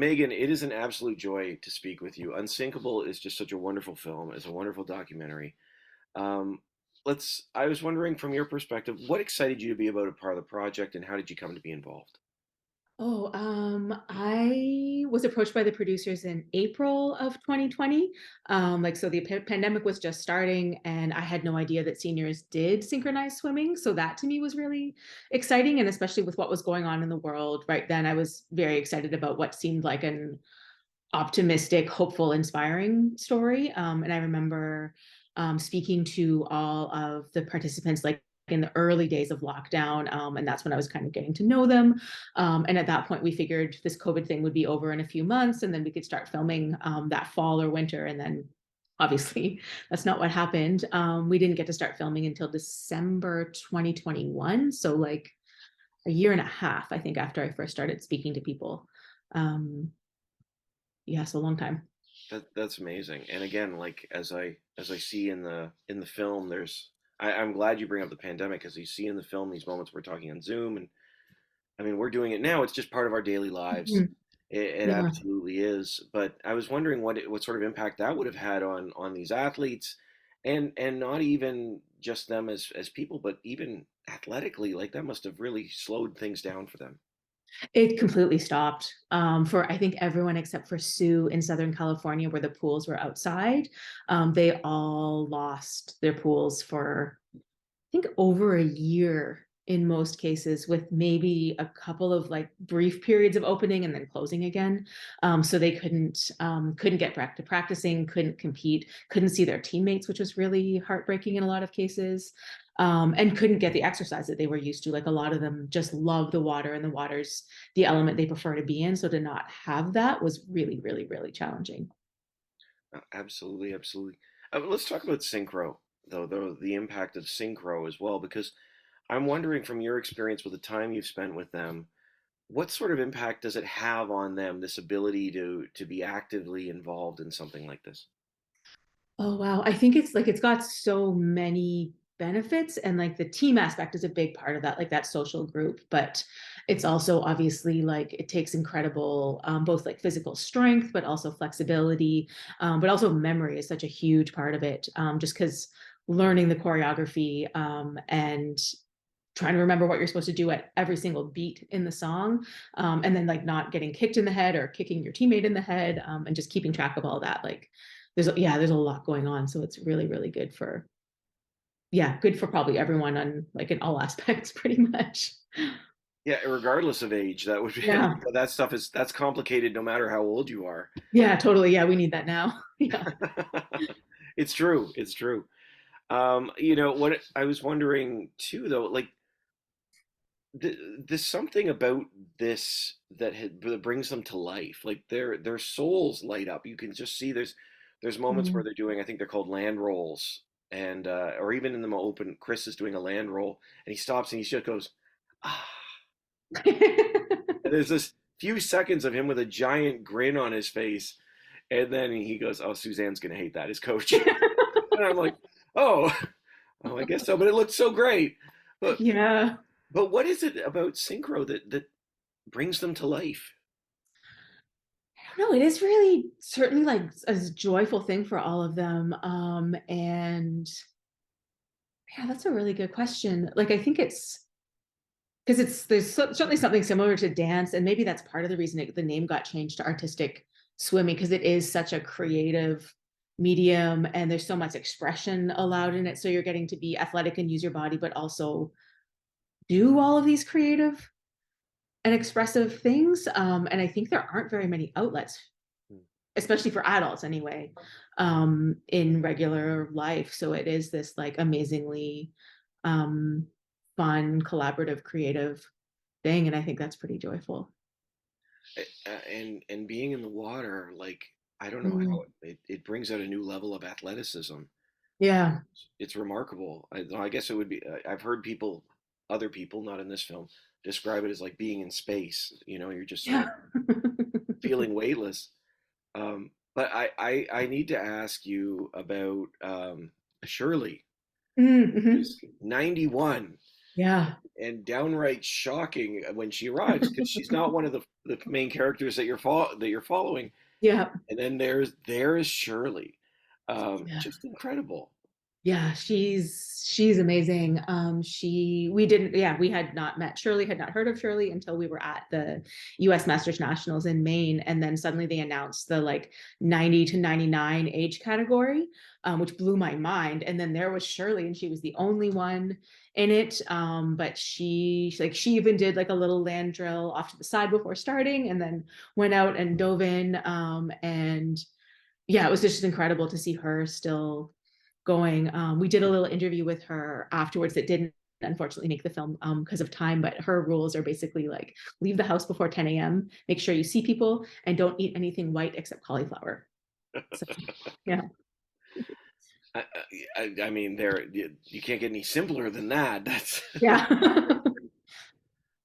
Megan, it is an absolute joy to speak with you. Unsinkable is just such a wonderful film. It's a wonderful documentary. Um, I was wondering from your perspective, what excited you to be about a part of the project and how did you come to be involved? I was approached by the producers in April of 2020. So the pandemic was just starting, and I had no idea that seniors did synchronized swimming. So that to me was really exciting, and especially with what was going on in the world right then, I was very excited about what seemed like an optimistic, hopeful, inspiring story. And I remember speaking to all of the participants, like in the early days of lockdown. And that's when I was kind of getting to know them. And at that point, we figured this COVID thing would be over in a few months, and then we could start filming that fall or winter. And then obviously, that's not what happened. We didn't get to start filming until December 2021. So, like a year and a half, I think, after I first started speaking to people. Um, yeah, so a long time. That's amazing. And again, like as I see in the film, I'm glad you bring up the pandemic because you see in the film these moments we're talking on Zoom, and I mean we're doing it now. It's just part of our daily lives. Mhm. It Yeah. absolutely is. But I was wondering what sort of impact that would have had on these athletes, and not even just them as people, but even athletically. Like that must have really slowed things down for them. It completely stopped for, I think, everyone except for Sue in Southern California, where the pools were outside. They all lost their pools for, I think, over a year in most cases, with maybe a couple of like brief periods of opening and then closing again. So they couldn't get back to practicing, couldn't compete, couldn't see their teammates, which was really heartbreaking in a lot of cases. And couldn't get the exercise that they were used to. Like a lot of them just love the water, and the water's the element they prefer to be in. So to not have that was really, really, really challenging. Absolutely, absolutely. Let's talk about synchro, though the impact of synchro as well, because I'm wondering from your experience with the time you've spent with them, what sort of impact does it have on them, this ability to be actively involved in something like this? Oh wow. I think it's like it's got so many benefits, and like the team aspect is a big part of that, like that social group, but it's also obviously like it takes incredible both like physical strength but also flexibility, but also memory is such a huge part of it, just because learning the choreography and trying to remember what you're supposed to do at every single beat in the song, and then like not getting kicked in the head or kicking your teammate in the head, and just keeping track of all that. Like there's a lot going on, so it's really really good for, yeah, good for probably everyone on like in all aspects pretty much. Yeah, regardless of age, that would be Yeah, that stuff is that's complicated no matter how old you are. yeah, totally. Yeah, we need that now. Yeah. It's true. It's true. What I was wondering too, though, like there's something about this that brings them to life. Like their souls light up. You can just see there's moments where Mm. they're doing. I think they're called land rolls, and or even in the open, Chris is doing a land roll, and he stops and he just goes, ah. And there's this few seconds of him with a giant grin on his face, and then he goes, "Oh, Suzanne's gonna hate that, his coach." And I'm like, "Oh, oh, I guess so." But it looked so great. But Yeah. but what is it about synchro that brings them to life? No, it is really certainly like a joyful thing for all of them. And yeah, that's a really good question. Like I think it's because certainly something similar to dance, and maybe that's part of the reason the name got changed to artistic swimming, because it is such a creative medium and there's so much expression allowed in it. So you're getting to be athletic and use your body, but also do all of these creative and expressive things. And I think there aren't very many outlets, especially for adults anyway, in regular life. So it is this like amazingly um, fun, collaborative, creative thing, and I think that's pretty joyful. And being in the water, like I don't know how Mm. it brings out a new level of athleticism. Yeah. It's remarkable. I guess it would be. I've heard other people, not in this film, describe it as like being in space. You're just sort of Yeah. feeling weightless. But I need to ask you about Shirley, Mm-hmm. who's 91. Yeah. and downright shocking when she arrives, because she's not one of the main characters that you're following. Yeah. And then there is Shirley, Yeah. just incredible. Yeah, she's amazing. We had not met Shirley, had not heard of Shirley until we were at the US Masters Nationals in Maine. And then suddenly they announced the like 90 to 99 age category, which blew my mind. And then there was Shirley, and she was the only one in it. But she even did like a little land drill off to the side before starting, and then went out and dove in. And yeah, it was just incredible to see her still going. We did a little interview with her afterwards that didn't unfortunately make the film because of time, but her rules are basically like leave the house before 10 a.m., make sure you see people, and don't eat anything white except cauliflower. So, yeah. I, I mean, you can't get any simpler than that. That's Yeah.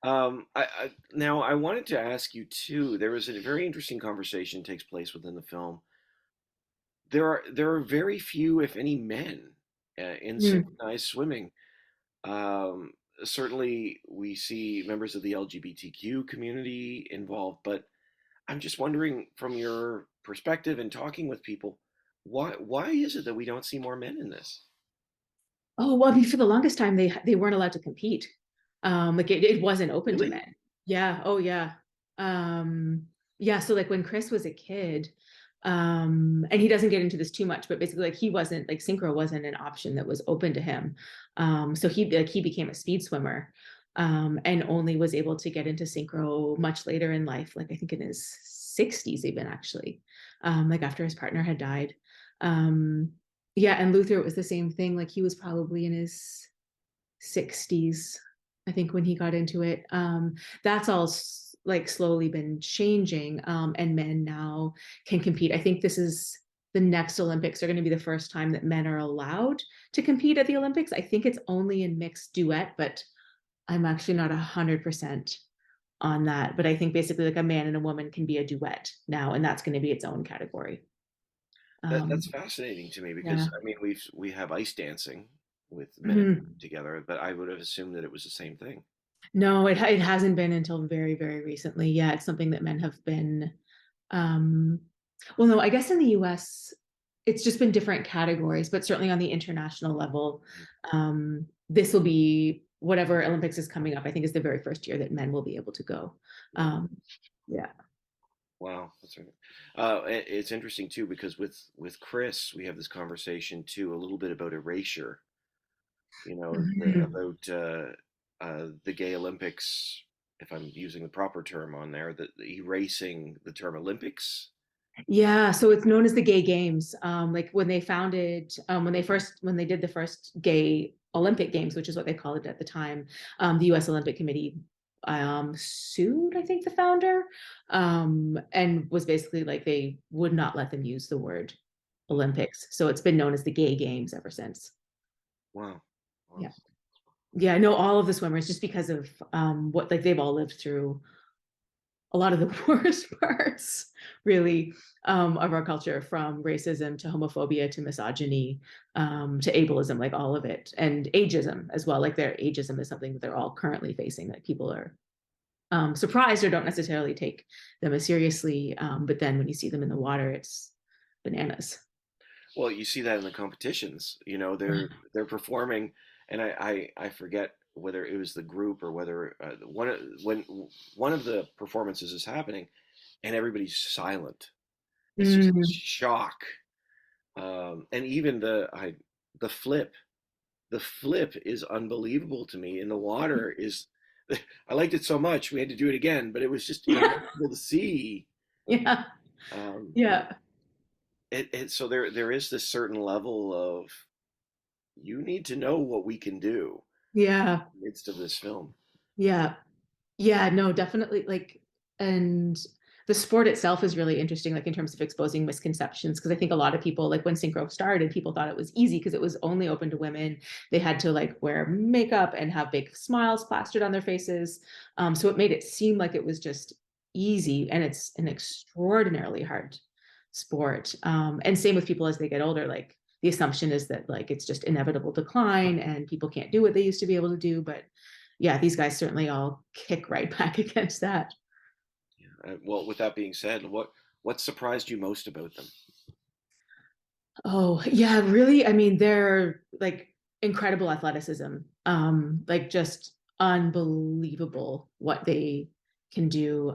now I wanted to ask you too. There was a very interesting conversation takes place within the film. There are very few, if any, men in Mm. synchronized swimming. Um, Certainly, we see members of the LGBTQ community involved, but I'm just wondering, from your perspective and talking with people, why is it that we don't see more men in this? Oh, well, I mean, for the longest time, they weren't allowed to compete. Like it wasn't open to Really? men. Yeah. Oh, yeah. Yeah. So like when Chris was a kid, and he doesn't get into this too much, but basically like he wasn't like synchro wasn't an option that was open to him. So he became a speed swimmer, and only was able to get into synchro much later in life, like I think in his 60s even actually, like after his partner had died. Um, yeah, and Luther, it was the same thing. Like he was probably in his 60s, I think, when he got into it. That's all like slowly been changing, and men now can compete. I think this is the next Olympics are going to be the first time that men are allowed to compete at the Olympics. I think it's only in mixed duet, but I'm actually not 100% on that. But I think basically like a man and a woman can be a duet now, and that's going to be its own category. That's Um, fascinating to me, because yeah. I mean we have ice dancing with men and women Mhm. together, but I would have assumed that it was the same thing. No, it hasn't been until very, very recently. Yeah, it's something that men have been. Um, well, no, I guess in the US, it's just been different categories, but certainly on the international level, this will be whatever Olympics is coming up. I think is the very first year that men will be able to go. Yeah. Um, yeah. Wow, that's right. It's interesting too, because with Chris, we have this conversation too, a little bit about erasure. Mhm. About the gay Olympics, if I'm using the proper term on there, the erasing the term Olympics. Yeah, so it's known as the Gay Games. Like when they founded, when they did the first gay Olympic Games, which is what they called it at the time, the U.S. Olympic Committee sued, I think, the founder, and was basically like they would not let them use the word Olympics. So it's been known as the Gay Games ever since. Wow. Wow. Yeah, yeah. I know all of the swimmers just because of what like they've all lived through a lot of the worst parts, really, of our culture, from racism to homophobia to misogyny, to ableism, like all of it, and ageism as well. Like their ageism is something that they're all currently facing, that people are surprised or don't necessarily take them as seriously. But then when you see them in the water, it's bananas. Well, you see that in the competitions. They're performing, and I forget whether it was the group or whether when one of the performances is happening, and everybody's silent. It's just Mm, shock. And even the flip, the flip is unbelievable to me. In the water is, I liked it so much we had to do it again, but it was just incredible to see. yeah, Um, yeah, so there is this certain level of, you need to know what we can do yeah, in the midst of this film. yeah. Yeah, no, definitely. Like, and the sport itself is really interesting, like in terms of exposing misconceptions. Because I think a lot of people, like when synchro started, people thought it was easy because it was only open to women. They had to like wear makeup and have big smiles plastered on their faces. So it made it seem like it was just easy, and it's an extraordinarily hard sport. And same with people as they get older. Like the assumption is that like it's just inevitable decline and people can't do what they used to be able to do. But yeah, these guys certainly all kick right back against that. Well, with that being said, what surprised you most about them? Oh, yeah, really. I mean, they're like incredible athleticism. Like just unbelievable what they can do.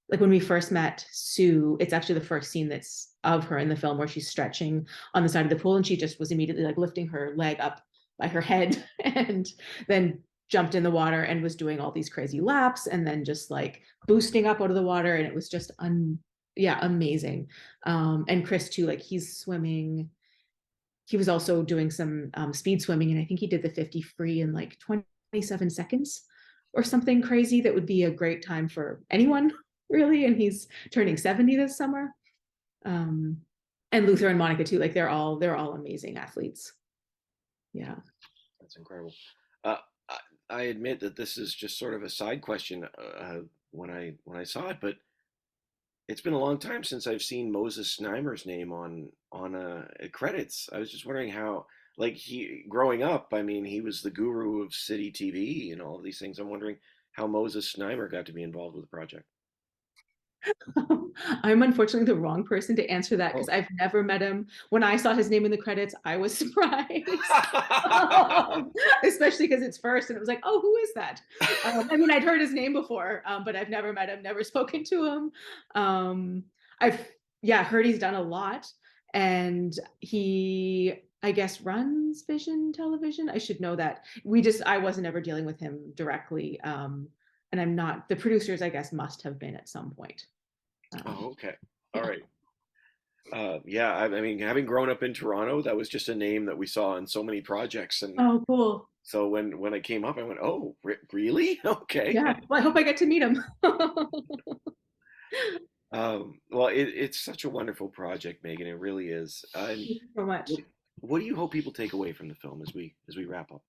Like when we first met Sue, it's actually the first scene that's of her in the film where she's stretching on the side of the pool and she just was immediately like lifting her leg up by her head and then jumped in the water and was doing all these crazy laps and then just like boosting up out of the water and it was just yeah, amazing. And Chris too, like he's swimming. He was also doing some speed swimming, and I think he did the 50 free in like 27 seconds or something crazy. That would be a great time for anyone, really. And he's turning 70 this summer. Um, and Luther and Monica too, like they're all amazing athletes. Yeah. That's incredible. Uh, I admit that this is just sort of a side question when I saw it, but it's been a long time since I've seen Moses Znaimer's name on credits. I was just wondering how, like he growing up, I mean, he was the guru of City TV and all of these things. I'm wondering how Moses Znaimer got to be involved with the project. I'm unfortunately the wrong person to answer that because Oh. I've never met him. When I saw his name in the credits, I was surprised, um, especially because it's first, and it was like, oh, who is that? I mean, I'd heard his name before, but I've never met him, never spoken to him. I've yeah heard he's done a lot, and he I guess runs Vision Television. I should know that. I wasn't ever dealing with him directly. And I'm not, the producers, I guess, must have been at some point. Oh, okay. All Yeah. right. Yeah, I mean, having grown up in Toronto, that was just a name that we saw in so many projects, and Oh, cool. so when it came up, I went, "Oh, really? Okay." Yeah. Well, I hope I get to meet him. Well, it's such a wonderful project, Megan. It really is. And Thank you so much. what, what do you hope people take away from the film as we wrap up?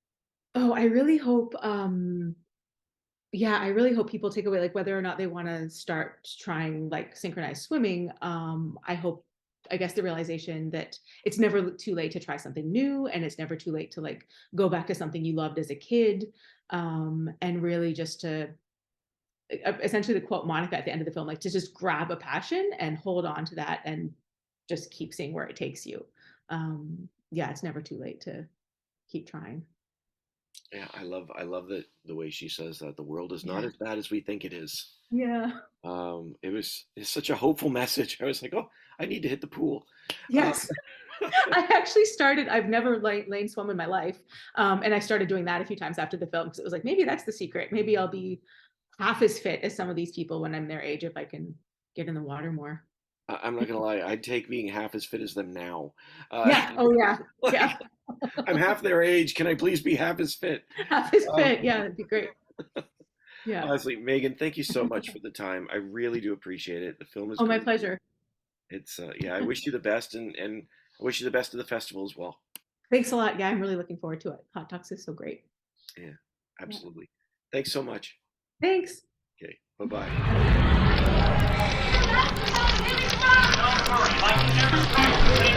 Oh, I really hope, yeah, I really hope people take away like whether or not they want to start trying like synchronized swimming. I hope, I guess, the realization that it's never too late to try something new, and it's never too late to like go back to something you loved as a kid, and really just to essentially to quote Monica at the end of the film, like to just grab a passion and hold on to that and just keep seeing where it takes you. Yeah, it's never too late to keep trying. Yeah, I love that the way she says that the world is not Yeah. as bad as we think it is. Yeah. It's such a hopeful message. I was like, oh, I need to hit the pool. Uh, Yes. I actually started, I've never lane swum in my life. And I started doing that a few times after the film because it was like, maybe that's the secret. Maybe I'll be half as fit as some of these people when I'm their age if I can get in the water more. I'm not gonna lie, I'd take being half as fit as them now. Uh, Yeah. Oh, yeah. like Yeah. I'm half their age. Can I please be half as fit? Half as Um, fit. Yeah, that'd be great. Yeah. Honestly, Megan, thank you so much for the time. I really do appreciate it. The film is Oh, my great. pleasure. It's yeah. I wish you the best, and I wish you the best of the festival as well. Thanks a lot. Yeah, I'm really looking forward to it. HotDocs is so great. Yeah, Yeah. absolutely. Thanks so much. Thanks. Okay, bye bye. Have a good one.